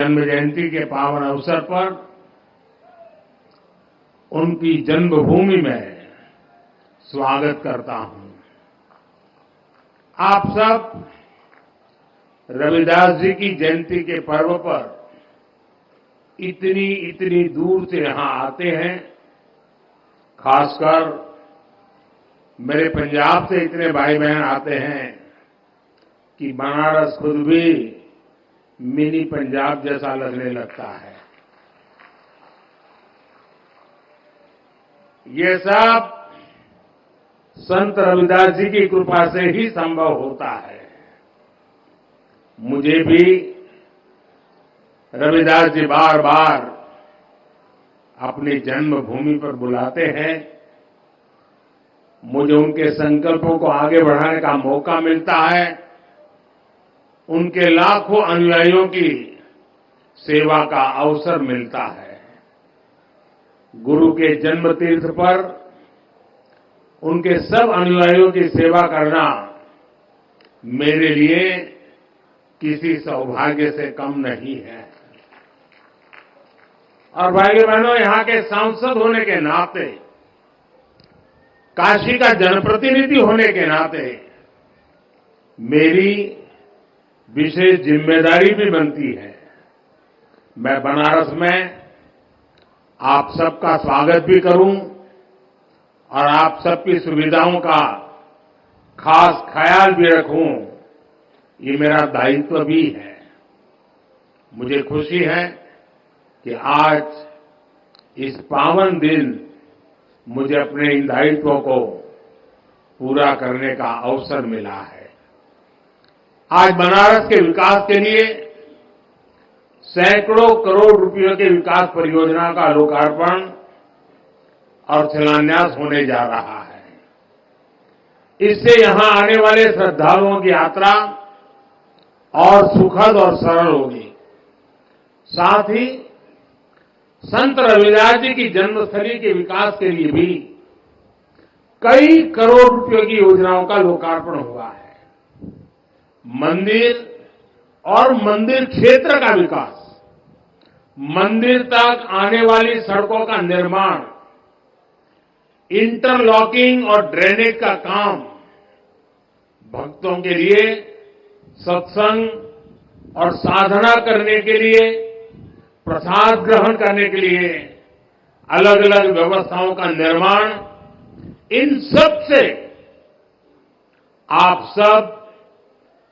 जन्म जयंती के पावन अवसर पर उनकी जन्मभूमि में स्वागत करता हूं। आप सब रविदास जी की जयंती के पर्व पर इतनी दूर से यहां आते हैं। खासकर मेरे पंजाब से इतने भाई बहन आते हैं कि बनारस खुद भी मिनी पंजाब जैसा लगने लगता है। ये सब संत रविदास जी की कृपा से ही संभव होता है। मुझे भी रविदास जी बार बार अपनी जन्मभूमि पर बुलाते हैं। मुझे उनके संकल्पों को आगे बढ़ाने का मौका मिलता है। उनके लाखों अनुयायियों की सेवा का अवसर मिलता है। गुरु के जन्म तीर्थ पर उनके सब अनुयायियों की सेवा करना मेरे लिए किसी सौभाग्य से कम नहीं है। और भाइयों बहनों, यहां के सांसद होने के नाते, काशी का जनप्रतिनिधि होने के नाते मेरी विशेष जिम्मेदारी भी बनती है। मैं बनारस में आप सबका स्वागत भी करूं और आप सबकी सुविधाओं का खास ख्याल भी रखूं, ये मेरा दायित्व भी है। मुझे खुशी है कि आज इस पावन दिन मुझे अपने इन दायित्वों को पूरा करने का अवसर मिला है। आज बनारस के विकास के लिए सैकड़ों करोड़ रुपयों के विकास परियोजना का लोकार्पण और शिलान्यास होने जा रहा है। इससे यहां आने वाले श्रद्धालुओं की यात्रा और सुखद और सरल होगी। साथ ही संत रविदास जी की जन्मस्थली के विकास के लिए भी कई करोड़ रुपयों की योजनाओं का लोकार्पण हुआ है। मंदिर और मंदिर क्षेत्र का विकास, मंदिर तक आने वाली सड़कों का निर्माण, इंटरलॉकिंग और ड्रेनेज का काम, भक्तों के लिए सत्संग और साधना करने के लिए, प्रसाद ग्रहण करने के लिए अलग अलग व्यवस्थाओं का निर्माण, इन सब से आप सब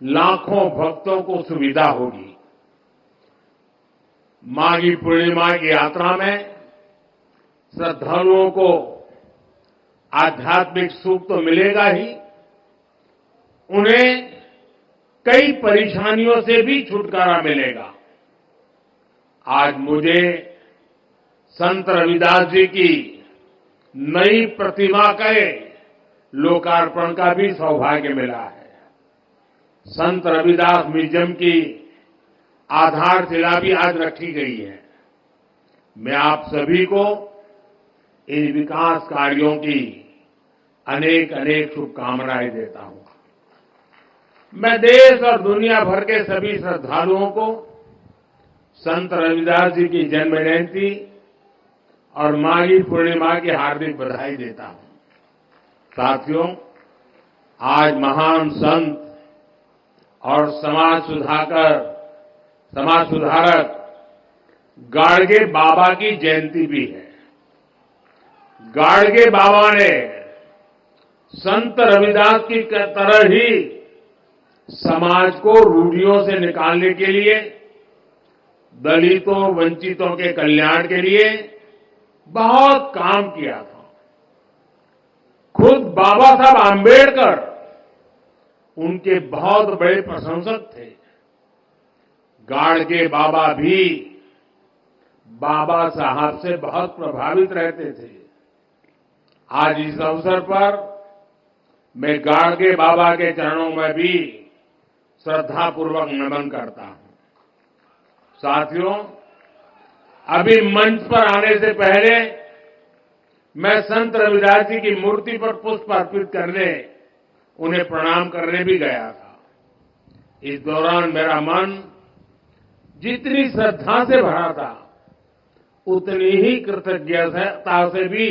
लाखों भक्तों को सुविधा होगी। माघी पूर्णिमा की यात्रा में श्रद्धालुओं को आध्यात्मिक सुख तो मिलेगा ही, उन्हें कई परेशानियों से भी छुटकारा मिलेगा। आज मुझे संत रविदास जी की नई प्रतिमा के लोकार्पण का भी सौभाग्य मिला है। संत रविदास म्यूजियम की आधारशिला भी आज रखी गई है। मैं आप सभी को इन विकास कार्यों की अनेक अनेक शुभकामनाएं देता हूं। मैं देश और दुनिया भर के सभी श्रद्धालुओं को संत रविदास जी की जन्म जयंती और माघी पूर्णिमा की हार्दिक बधाई देता हूं। साथियों, आज महान संत और समाज सुधारक गाडगे बाबा की जयंती भी है। गाडगे बाबा ने संत रविदास की तरह ही समाज को रूढ़ियों से निकालने के लिए, दलितों वंचितों के कल्याण के लिए बहुत काम किया था। खुद बाबा साहब आंबेडकर उनके बहुत बड़े प्रशंसक थे। गाडगे बाबा भी बाबा साहब से बहुत प्रभावित रहते थे। आज इस अवसर पर मैं गाडगे बाबा के चरणों में भी श्रद्धापूर्वक नमन करता हूं। साथियों, अभी मंच पर आने से पहले मैं संत रविदास जी की मूर्ति पर पुष्प अर्पित करने, उन्हें प्रणाम करने भी गया था। इस दौरान मेरा मन जितनी श्रद्धा से भरा था, उतनी ही कृतज्ञता से भी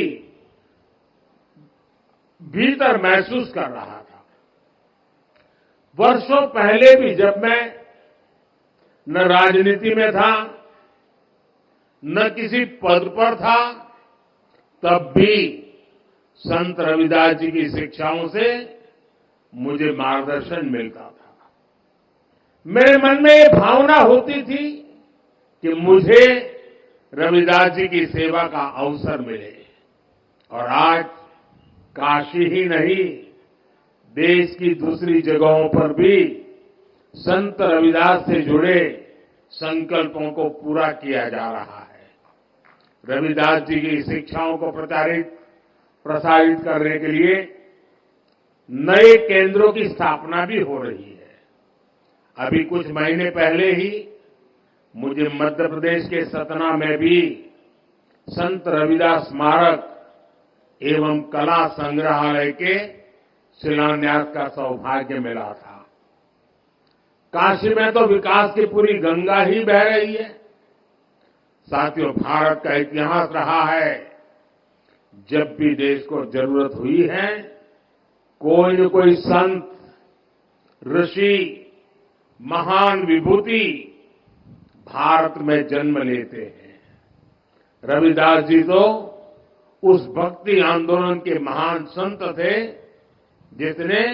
भीतर महसूस कर रहा था। वर्षों पहले भी जब मैं न राजनीति में था, न किसी पद पर था, तब भी संत रविदास जी की शिक्षाओं से मुझे मार्गदर्शन मिलता था। मेरे मन में ये भावना होती थी कि मुझे रविदास जी की सेवा का अवसर मिले। और आज काशी ही नहीं, देश की दूसरी जगहों पर भी संत रविदास से जुड़े संकल्पों को पूरा किया जा रहा है। रविदास जी की शिक्षाओं को प्रसारित करने के लिए नए केंद्रों की स्थापना भी हो रही है। अभी कुछ महीने पहले ही मुझे मध्य प्रदेश के सतना में भी संत रविदास स्मारक एवं कला संग्रहालय के शिलान्यास का सौभाग्य मिला था। काशी में तो विकास की पूरी गंगा ही बह रही है। साथियों, भारत का इतिहास रहा है, जब भी देश को जरूरत हुई है, कोई न कोई संत, ऋषि, महान विभूति भारत में जन्म लेते हैं। रविदास जी तो उस भक्ति आंदोलन के महान संत थे जिसने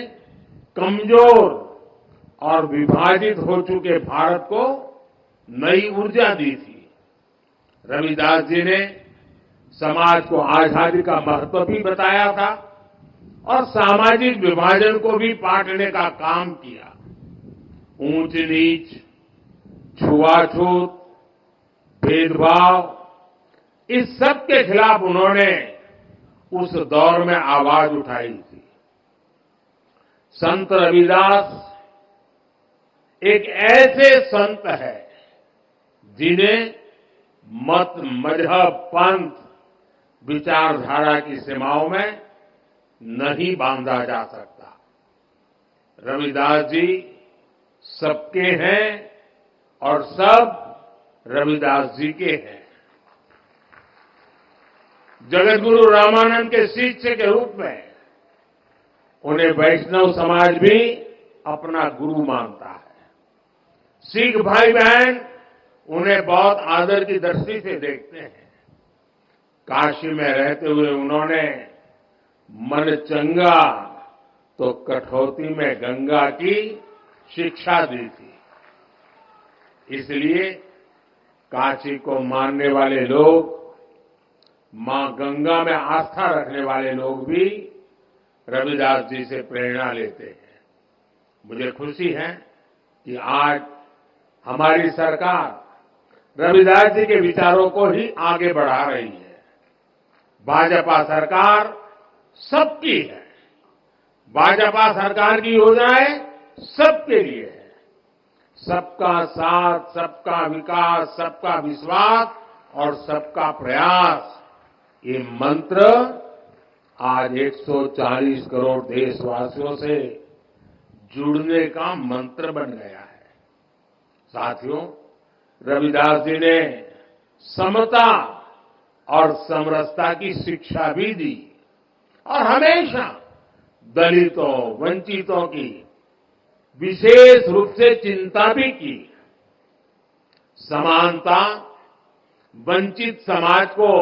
कमजोर और विभाजित हो चुके भारत को नई ऊर्जा दी थी। रविदास जी ने समाज को आजादी का महत्व भी बताया था और सामाजिक विभाजन को भी पाटने का काम किया। ऊंच नीच, छुआछूत, भेदभाव, इस सब के खिलाफ उन्होंने उस दौर में आवाज उठाई थी। संत रविदास एक ऐसे संत है जिन्हें मत, मजहब, पंथ, विचारधारा की सीमाओं में नहीं बांधा जा सकता। रविदास जी सबके हैं और सब रविदास जी के हैं। जगतगुरु रामानंद के शिष्य के रूप में उन्हें वैष्णव समाज भी अपना गुरु मानता है। सिख भाई बहन उन्हें बहुत आदर की दृष्टि से देखते हैं। काशी में रहते हुए उन्होंने मन चंगा तो कठौती में गंगा की शिक्षा दी थी। इसलिए काशी को मानने वाले लोग, मां गंगा में आस्था रखने वाले लोग भी रविदास जी से प्रेरणा लेते हैं। मुझे खुशी है कि आज हमारी सरकार रविदास जी के विचारों को ही आगे बढ़ा रही है। भाजपा सरकार सबकी है। भाजपा सरकार की योजनाएं सबके लिए है। सबका साथ, सबका विकास, सबका विश्वास और सबका प्रयास, ये मंत्र आज 140 करोड़ देशवासियों से जुड़ने का मंत्र बन गया है। साथियों, रविदास जी ने समता और समरसता की शिक्षा भी दी और हमेशा दलितों, वंचितों की विशेष रूप से चिंता भी की। समानता वंचित समाज को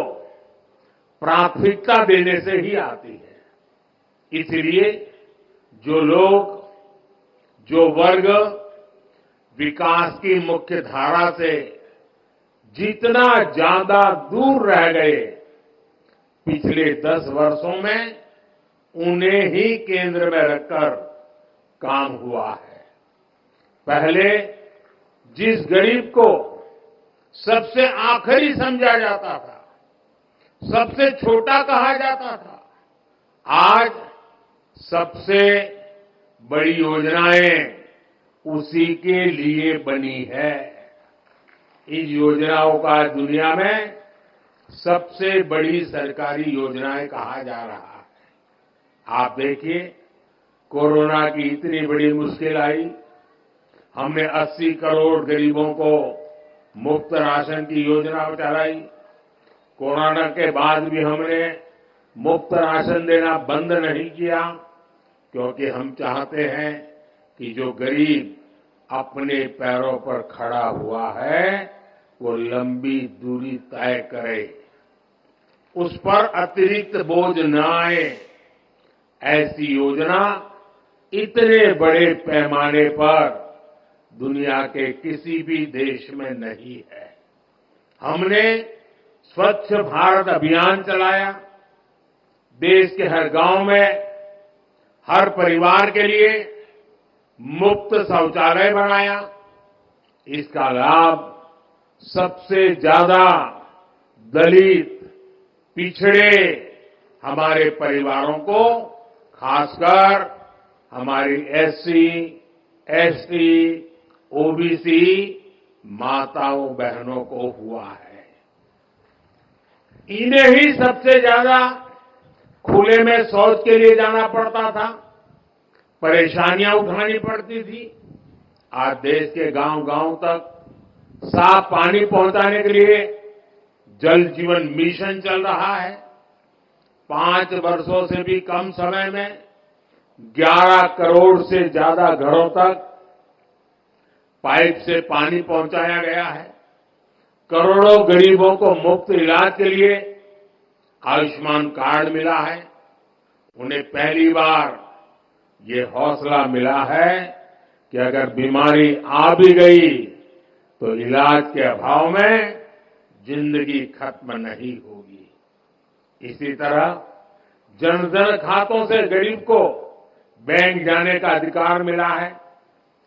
प्राथमिकता देने से ही आती है। इसलिए जो लोग, जो वर्ग विकास की मुख्य धारा से जितना ज्यादा दूर रह गए, पिछले 10 वर्षों में उन्हें ही केंद्र में रखकर काम हुआ है। पहले जिस गरीब को सबसे आखिरी समझा जाता था, सबसे छोटा कहा जाता था, आज सबसे बड़ी योजनाएं उसी के लिए बनी है। इन योजनाओं का दुनिया में सबसे बड़ी सरकारी योजनाएं कहा जा रहा है। आप देखिए, कोरोना की इतनी बड़ी मुश्किल आई, हमने 80 करोड़ गरीबों को मुफ्त राशन की योजना चलाई। कोरोना के बाद भी हमने मुफ्त राशन देना बंद नहीं किया, क्योंकि हम चाहते हैं कि जो गरीब अपने पैरों पर खड़ा हुआ है वो लंबी दूरी तय करे, उस पर अतिरिक्त बोझ न आए। ऐसी योजना इतने बड़े पैमाने पर दुनिया के किसी भी देश में नहीं है। हमने स्वच्छ भारत अभियान चलाया। देश के हर गांव में हर परिवार के लिए मुफ्त शौचालय बनाया। इसका लाभ सबसे ज्यादा दलित, पिछड़े हमारे परिवारों को, खासकर हमारी एससी, एसटी, ओबीसी माताओं बहनों को हुआ है। इन्हें ही सबसे ज्यादा खुले में शौच के लिए जाना पड़ता था, परेशानियां उठानी पड़ती थी। आज देश के गांव-गांव तक साफ पानी पहुंचाने के लिए जल जीवन मिशन चल रहा है। 5 वर्षों से भी कम समय में 11 करोड़ से ज्यादा घरों तक पाइप से पानी पहुंचाया गया है। करोड़ों गरीबों को मुफ्त इलाज के लिए आयुष्मान कार्ड मिला है। उन्हें पहली बार ये हौसला मिला है कि अगर बीमारी आ भी गई तो इलाज के अभाव में जिंदगी खत्म नहीं होगी। इसी तरह जन-धन खातों से गरीब को बैंक जाने का अधिकार मिला है।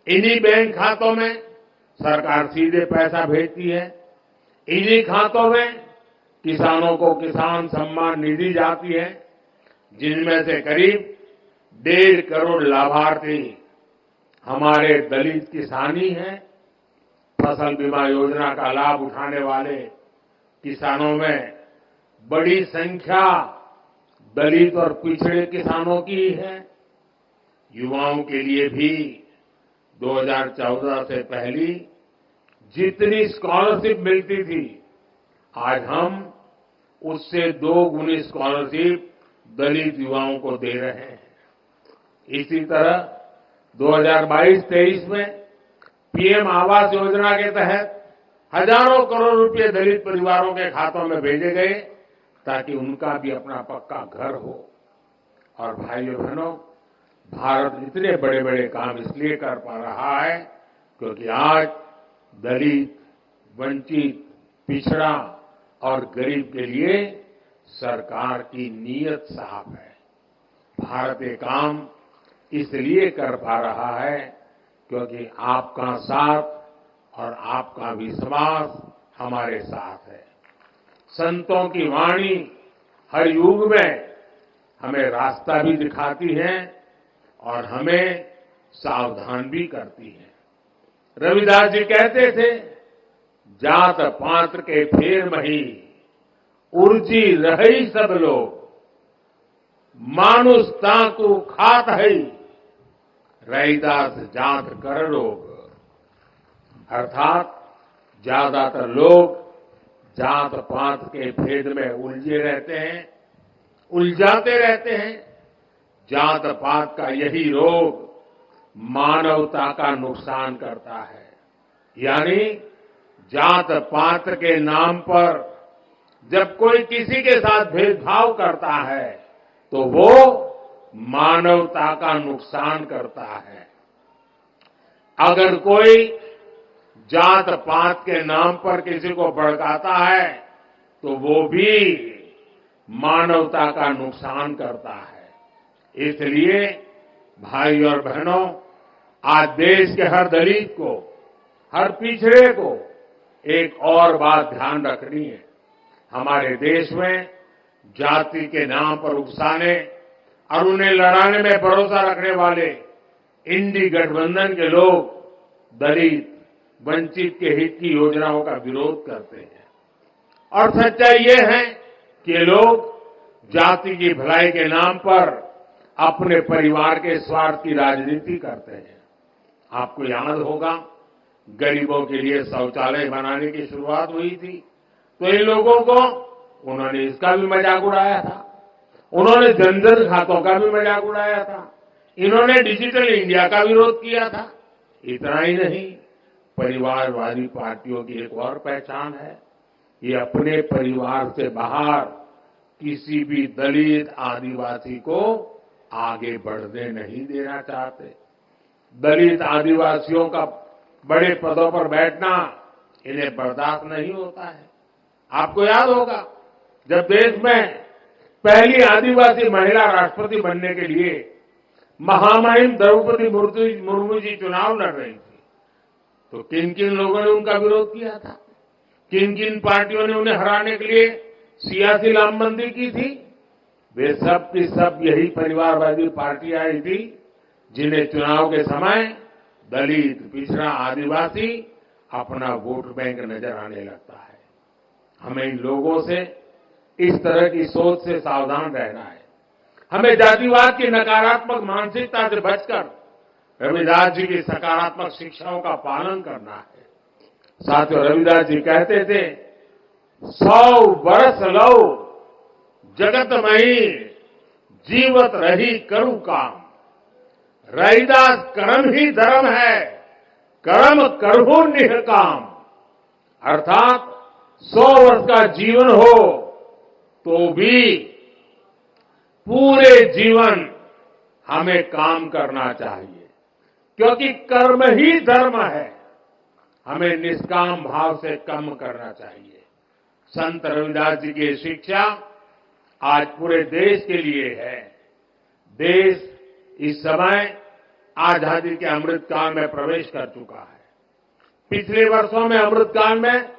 इन्हीं बैंक खातों में सरकार सीधे पैसा भेजती है। इन्हीं खातों में किसानों को किसान सम्मान निधि जाती है, जिनमें से करीब 1.5 करोड़ लाभार्थी हमारे दलित किसानी हैं। फसल बीमा योजना का लाभ उठाने वाले किसानों में बड़ी संख्या दलित और पिछड़े किसानों की है। युवाओं के लिए भी 2014 से पहली जितनी स्कॉलरशिप मिलती थी, आज हम उससे 2 गुनी स्कॉलरशिप दलित युवाओं को दे रहे हैं। इसी तरह 2022-23 में पीएम आवास योजना के तहत हजारों करोड़ रुपए दलित परिवारों के खातों में भेजे गए, ताकि उनका भी अपना पक्का घर हो। और भाइयों बहनों, भारत इतने बड़े बड़े काम इसलिए कर पा रहा है क्योंकि आज दलित, वंचित, पिछड़ा और गरीब के लिए सरकार की नीयत साफ है। भारत ये काम इसलिए कर पा रहा है क्योंकि आपका साथ और आपका विश्वास हमारे साथ है। संतों की वाणी हर युग में हमें रास्ता भी दिखाती है और हमें सावधान भी करती है। रविदास जी कहते थे, जात पात्र के फेर मही, उर्जी रही सब लोग, मानुष ताकू खात है, रैदास जात कर लोग। अर्थात ज्यादातर लोग जात पात के भेद में उलझे रहते हैं, उलझाते रहते हैं। जात पात का यही रोग मानवता का नुकसान करता है। यानी जात पात के नाम पर जब कोई किसी के साथ भेदभाव करता है तो वो मानवता का नुकसान करता है। अगर कोई जात पात के नाम पर किसी को भड़काता है तो वो भी मानवता का नुकसान करता है। इसलिए भाई और बहनों, आज देश के हर दलित को, हर पिछड़े को एक और बात ध्यान रखनी है। हमारे देश में जाति के नाम पर उकसाने और उन्हें लड़ाने में भरोसा रखने वाले इंडी गठबंधन के लोग दलित, वंचित के हित की योजनाओं का विरोध करते हैं। और सच्चाई ये है कि ये लोग जाति की भलाई के नाम पर अपने परिवार के स्वार्थ की राजनीति करते हैं। आपको याद होगा गरीबों के लिए शौचालय बनाने की शुरुआत हुई थी, तो इन लोगों को उन्होंने इसका भी मजाक उड़ाया था। उन्होंने जनधन खातों का भी मजाक उड़ाया था। इन्होंने डिजिटल इंडिया का विरोध किया था। इतना ही नहीं, परिवारवादी पार्टियों की एक और पहचान है, ये अपने परिवार से बाहर किसी भी दलित आदिवासी को आगे बढ़ने नहीं देना चाहते। दलित आदिवासियों का बड़े पदों पर बैठना इन्हें बर्दाश्त नहीं होता है। आपको याद होगा, जब देश में पहली आदिवासी महिला राष्ट्रपति बनने के लिए महामहिम द्रौपदी मुर्मू जी चुनाव लड़ रही थी, तो किन किन लोगों ने उनका विरोध किया था? किन किन पार्टियों ने उन्हें हराने के लिए सियासी लामबंदी की थी? वे सब की सब यही परिवारवादी पार्टियां आई थी, जिन्हें चुनाव के समय दलित, पिछड़ा, आदिवासी अपना वोट बैंक नजर आने लगता है। हमें इन लोगों से, इस तरह की सोच से सावधान रहना है। हमें जातिवाद की नकारात्मक मानसिकता से बचकर रविदास जी की सकारात्मक शिक्षाओं का पालन करना है। साथियों, रविदास जी कहते थे, 100 बरस लो जगत मही, जीवत रही करू काम। रविदास कर्म ही धर्म है, कर्म करहु निष्काम। अर्थात 100 वर्ष का जीवन हो तो भी पूरे जीवन हमें काम करना चाहिए, क्योंकि कर्म ही धर्म है। हमें निष्काम भाव से कर्म करना चाहिए। संत रविदास जी की शिक्षा आज पूरे देश के लिए है। देश इस समय आजादी के अमृतकाल में प्रवेश कर चुका है। पिछले वर्षों में अमृतकाल में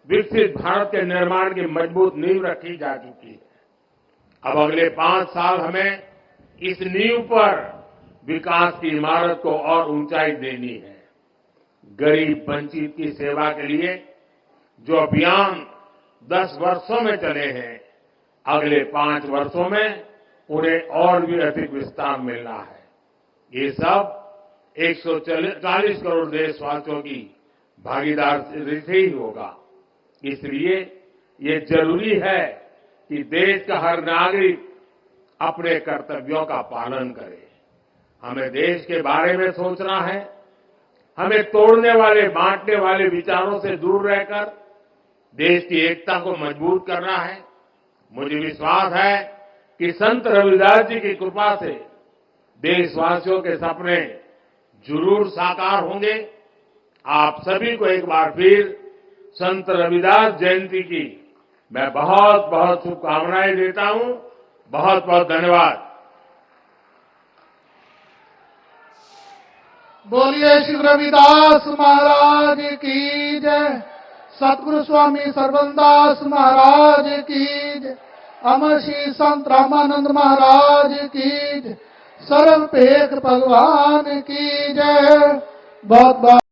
विकसित भारत के निर्माण की मजबूत नींव रखी जा चुकी है। अब अगले 5 साल हमें इस नींव पर विकास की इमारत को और ऊंचाई देनी है। गरीब वंचित की सेवा के लिए जो अभियान 10 वर्षों में चले हैं, अगले 5 वर्षों में उन्हें और भी अधिक विस्तार मिलना है। ये सब 140 करोड़ देशवासियों की भागीदारी से ही होगा। इसलिए ये जरूरी है कि देश का हर नागरिक अपने कर्तव्यों का पालन करे। हमें देश के बारे में सोचना है। हमें तोड़ने वाले, बांटने वाले विचारों से दूर रहकर देश की एकता को मजबूत करना है। मुझे विश्वास है कि संत रविदास जी की कृपा से देशवासियों के सपने जरूर साकार होंगे। आप सभी को एक बार फिर संत रविदास जयंती की मैं बहुत बहुत शुभकामनाएं देता हूं। बहुत बहुत धन्यवाद। बोलिए श्री रविदास महाराज की जय। सतगुरु स्वामी सर्वदास महाराज की जय। अमर श्री संत रामानंद महाराज की जय। सर्वपेख भगवान की जय। बहुत बहुत